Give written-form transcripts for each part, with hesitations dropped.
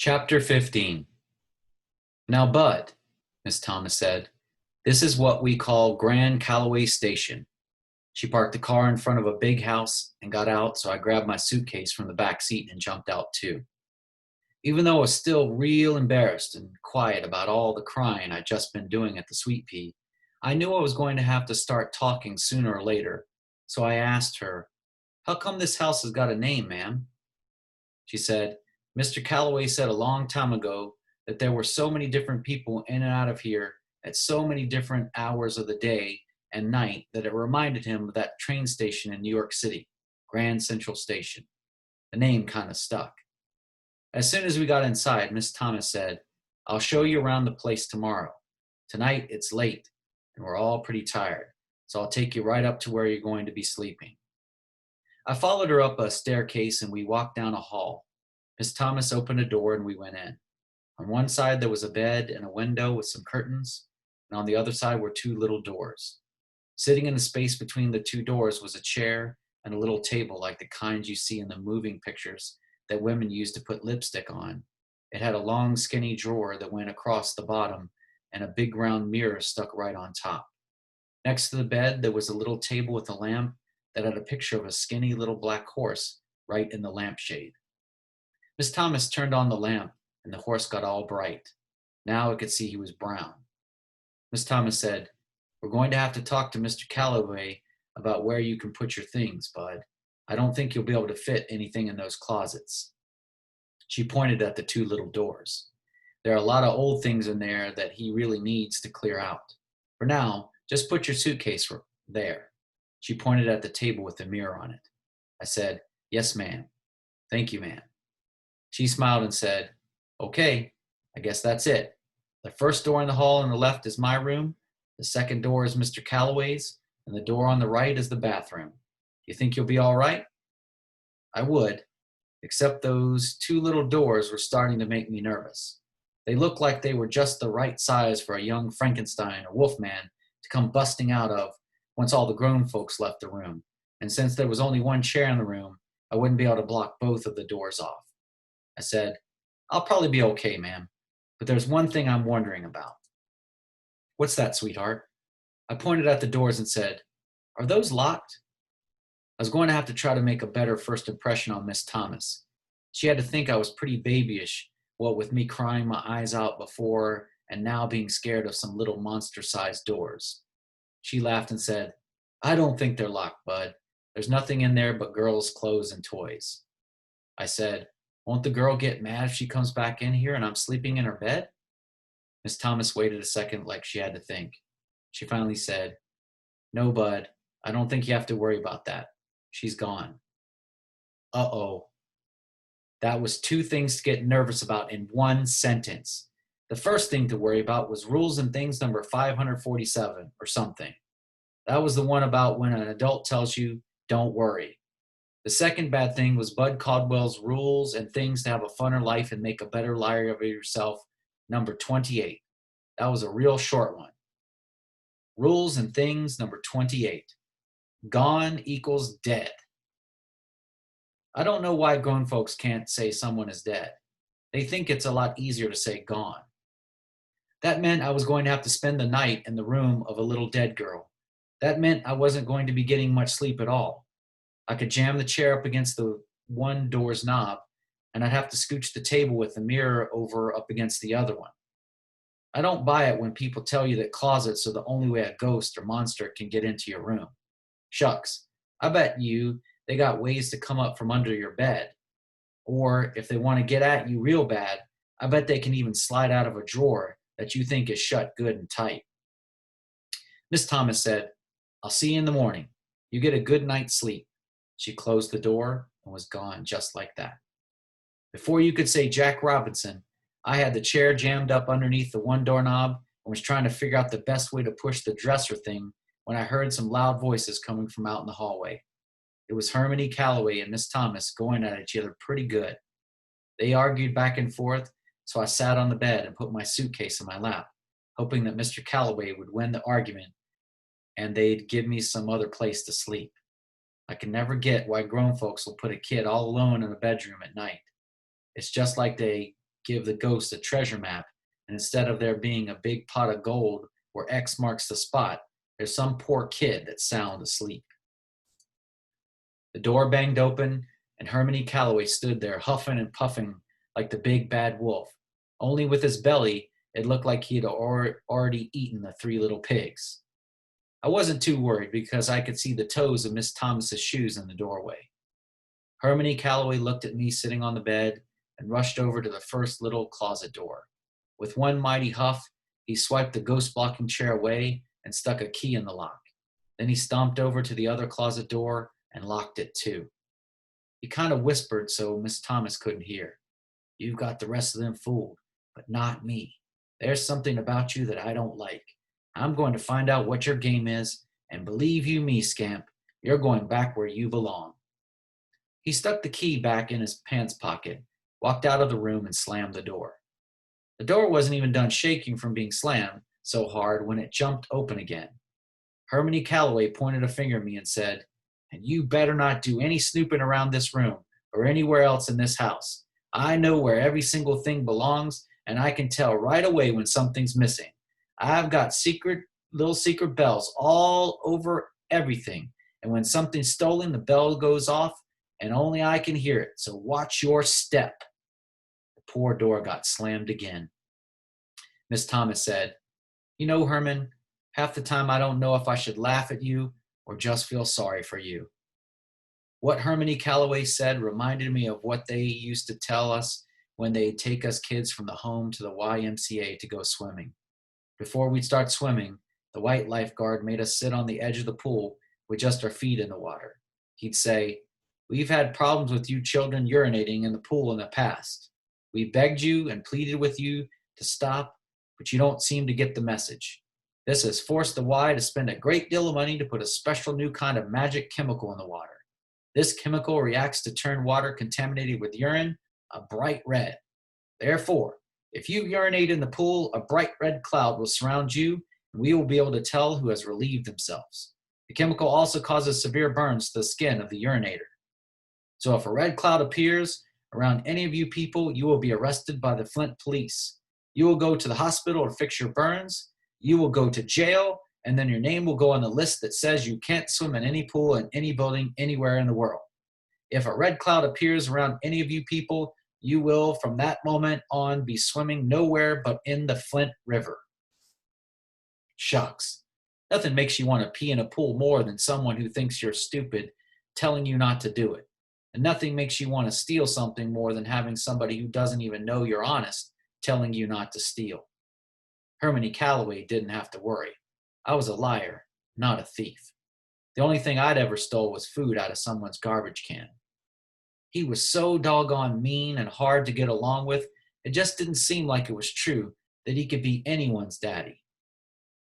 Chapter 15. Now, Bud, Miss Thomas said, this is what we call Grand Calloway Station. She parked the car in front of a big house and got out, so I grabbed my suitcase from the back seat and jumped out too. Even though I was still real embarrassed and quiet about all the crying I'd just been doing at the Sweet Pea, I knew I was going to have to start talking sooner or later, so I asked her, "How come this house has got a name, ma'am?" She said, "Mr. Calloway said a long time ago that there were so many different people in and out of here at so many different hours of the day and night that it reminded him of that train station in New York City, Grand Central Station. The name kind of stuck." As soon as we got inside, Miss Thomas said, "I'll show you around the place tomorrow. Tonight it's late, and we're all pretty tired, so I'll take you right up to where you're going to be sleeping." I followed her up a staircase and we walked down a hall. Miss Thomas opened a door and we went in. On one side there was a bed and a window with some curtains, and on the other side were two little doors. Sitting in the space between the two doors was a chair and a little table like the kind you see in the moving pictures that women use to put lipstick on. It had a long skinny drawer that went across the bottom and a big round mirror stuck right on top. Next to the bed there was a little table with a lamp that had a picture of a skinny little black horse right in the lampshade. Miss Thomas turned on the lamp and the horse got all bright. Now I could see he was brown. Miss Thomas said, "We're going to have to talk to Mr. Calloway about where you can put your things, Bud. I don't think you'll be able to fit anything in those closets." She pointed at the two little doors. "There are a lot of old things in there that he really needs to clear out. For now, just put your suitcase there." She pointed at the table with the mirror on it. I said, "Yes, ma'am. Thank you, ma'am." She smiled and said, "Okay, I guess that's it. The first door in the hall on the left is my room, the second door is Mr. Calloway's, and the door on the right is the bathroom. You think you'll be all right?" I would, except those two little doors were starting to make me nervous. They looked like they were just the right size for a young Frankenstein or Wolfman to come busting out of once all the grown folks left the room, and since there was only one chair in the room, I wouldn't be able to block both of the doors off. I said, "I'll probably be okay, ma'am, but there's one thing I'm wondering about." "What's that, sweetheart?" I pointed at the doors and said, "Are those locked?" I was going to have to try to make a better first impression on Miss Thomas. She had to think I was pretty babyish, what with me crying my eyes out before and now being scared of some little monster-sized doors. She laughed and said, "I don't think they're locked, Bud. There's nothing in there but girls' clothes and toys." I said, "Won't the girl get mad if she comes back in here and I'm sleeping in her bed?" Miss Thomas waited a second like she had to think. She finally said, "No, Bud, I don't think you have to worry about that. She's gone." Uh-oh. That was two things to get nervous about in one sentence. The first thing to worry about was rules and things number 547 or something. That was the one about when an adult tells you, "Don't worry." The second bad thing was Bud Caldwell's rules and things to have a funner life and make a better liar of yourself, number 28. That was a real short one. Rules and things number 28. Gone equals dead. I don't know why grown folks can't say someone is dead. They think it's a lot easier to say gone. That meant I was going to have to spend the night in the room of a little dead girl. That meant I wasn't going to be getting much sleep at all. I could jam the chair up against the one door's knob, and I'd have to scooch the table with the mirror over up against the other one. I don't buy it when people tell you that closets are the only way a ghost or monster can get into your room. Shucks, I bet you they got ways to come up from under your bed. Or if they want to get at you real bad, I bet they can even slide out of a drawer that you think is shut good and tight. Miss Thomas said, "I'll see you in the morning. You get a good night's sleep." She closed the door and was gone just like that. Before you could say Jack Robinson, I had the chair jammed up underneath the one doorknob and was trying to figure out the best way to push the dresser thing when I heard some loud voices coming from out in the hallway. It was Hermione Calloway and Miss Thomas going at each other pretty good. They argued back and forth, so I sat on the bed and put my suitcase in my lap, hoping that Mr. Calloway would win the argument and they'd give me some other place to sleep. I can never get why grown folks will put a kid all alone in a bedroom at night. It's just like they give the ghost a treasure map, and instead of there being a big pot of gold where X marks the spot, there's some poor kid that's sound asleep. The door banged open, and Hermione Calloway stood there, huffing and puffing like the big bad wolf. Only with his belly, it looked like he'd already eaten the three little pigs. I wasn't too worried because I could see the toes of Miss Thomas's shoes in the doorway. Hermione Calloway looked at me sitting on the bed and rushed over to the first little closet door. With one mighty huff, he swiped the ghost-blocking chair away and stuck a key in the lock. Then he stomped over to the other closet door and locked it too. He kind of whispered so Miss Thomas couldn't hear. "You've got the rest of them fooled, but not me. There's something about you that I don't like. I'm going to find out what your game is, and believe you me, scamp, you're going back where you belong." He stuck the key back in his pants pocket, walked out of the room, and slammed the door. The door wasn't even done shaking from being slammed so hard when it jumped open again. Hermione Calloway pointed a finger at me and said, "And you better not do any snooping around this room or anywhere else in this house. I know where every single thing belongs, and I can tell right away when something's missing. I've got little secret bells all over everything, and when something's stolen, the bell goes off, and only I can hear it, so watch your step." The poor door got slammed again. Miss Thomas said, "You know, Herman, half the time I don't know if I should laugh at you or just feel sorry for you." What Hermione Calloway said reminded me of what they used to tell us when they'd take us kids from the home to the YMCA to go swimming. Before we'd start swimming, the white lifeguard made us sit on the edge of the pool with just our feet in the water. He'd say, "We've had problems with you children urinating in the pool in the past. We begged you and pleaded with you to stop, but you don't seem to get the message. This has forced the Y to spend a great deal of money to put a special new kind of magic chemical in the water. This chemical reacts to turn water contaminated with urine a bright red. Therefore, if you urinate in the pool, a bright red cloud will surround you, and we will be able to tell who has relieved themselves. The chemical also causes severe burns to the skin of the urinator. So if a red cloud appears around any of you people, you will be arrested by the Flint police. You will go to the hospital to fix your burns. You will go to jail, and then your name will go on the list that says you can't swim in any pool in any building anywhere in the world. If a red cloud appears around any of you people, you will, from that moment on, be swimming nowhere but in the Flint River." Shucks. Nothing makes you want to pee in a pool more than someone who thinks you're stupid telling you not to do it. And nothing makes you want to steal something more than having somebody who doesn't even know you're honest telling you not to steal. Hermione Calloway didn't have to worry. I was a liar, not a thief. The only thing I'd ever stole was food out of someone's garbage can. He was so doggone mean and hard to get along with, it just didn't seem like it was true that he could be anyone's daddy.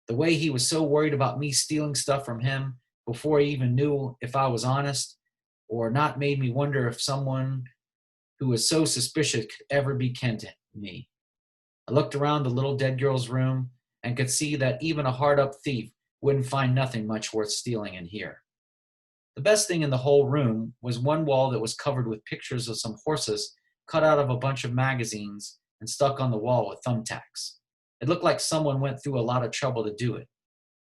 The way he was so worried about me stealing stuff from him before he even knew if I was honest or not made me wonder if someone who was so suspicious could ever be kin to me. I looked around the little dead girl's room and could see that even a hard-up thief wouldn't find nothing much worth stealing in here. The best thing in the whole room was one wall that was covered with pictures of some horses cut out of a bunch of magazines and stuck on the wall with thumbtacks. It looked like someone went through a lot of trouble to do it.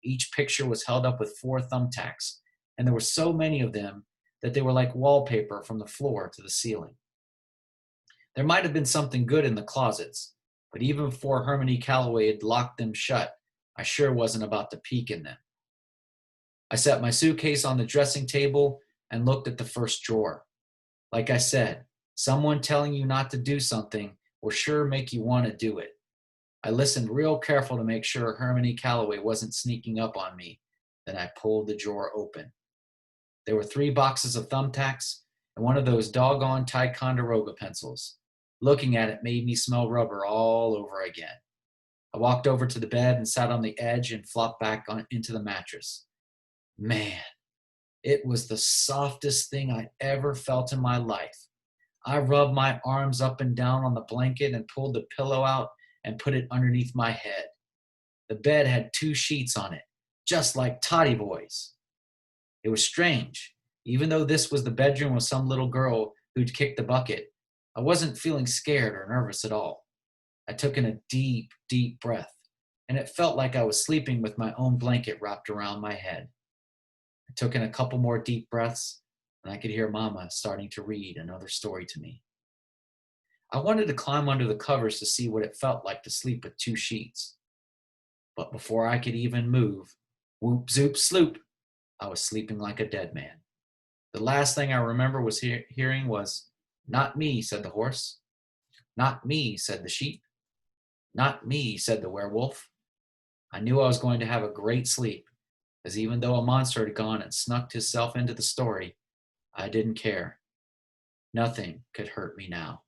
Each picture was held up with 4 thumbtacks, and there were so many of them that they were like wallpaper from the floor to the ceiling. There might have been something good in the closets, but even before Hermione Calloway had locked them shut, I sure wasn't about to peek in them. I set my suitcase on the dressing table and looked at the first drawer. Like I said, someone telling you not to do something will sure make you want to do it. I listened real careful to make sure Hermione Calloway wasn't sneaking up on me. Then I pulled the drawer open. There were 3 boxes of thumbtacks and one of those doggone Ticonderoga pencils. Looking at it made me smell rubber all over again. I walked over to the bed and sat on the edge and flopped back into the mattress. Man, it was the softest thing I'd ever felt in my life. I rubbed my arms up and down on the blanket and pulled the pillow out and put it underneath my head. The bed had 2 sheets on it, just like Toddy Boy's. It was strange. Even though this was the bedroom of some little girl who'd kicked the bucket, I wasn't feeling scared or nervous at all. I took in a deep, deep breath, and it felt like I was sleeping with my own blanket wrapped around my head. I took in a couple more deep breaths, and I could hear Mama starting to read another story to me. I wanted to climb under the covers to see what it felt like to sleep with two sheets. But before I could even move, whoop, zoop, sloop, I was sleeping like a dead man. The last thing I remember was hearing was, "Not me," said the horse. "Not me," said the sheep. "Not me," said the werewolf. I knew I was going to have a great sleep, as even though a monster had gone and snuck himself into the story, I didn't care. Nothing could hurt me now.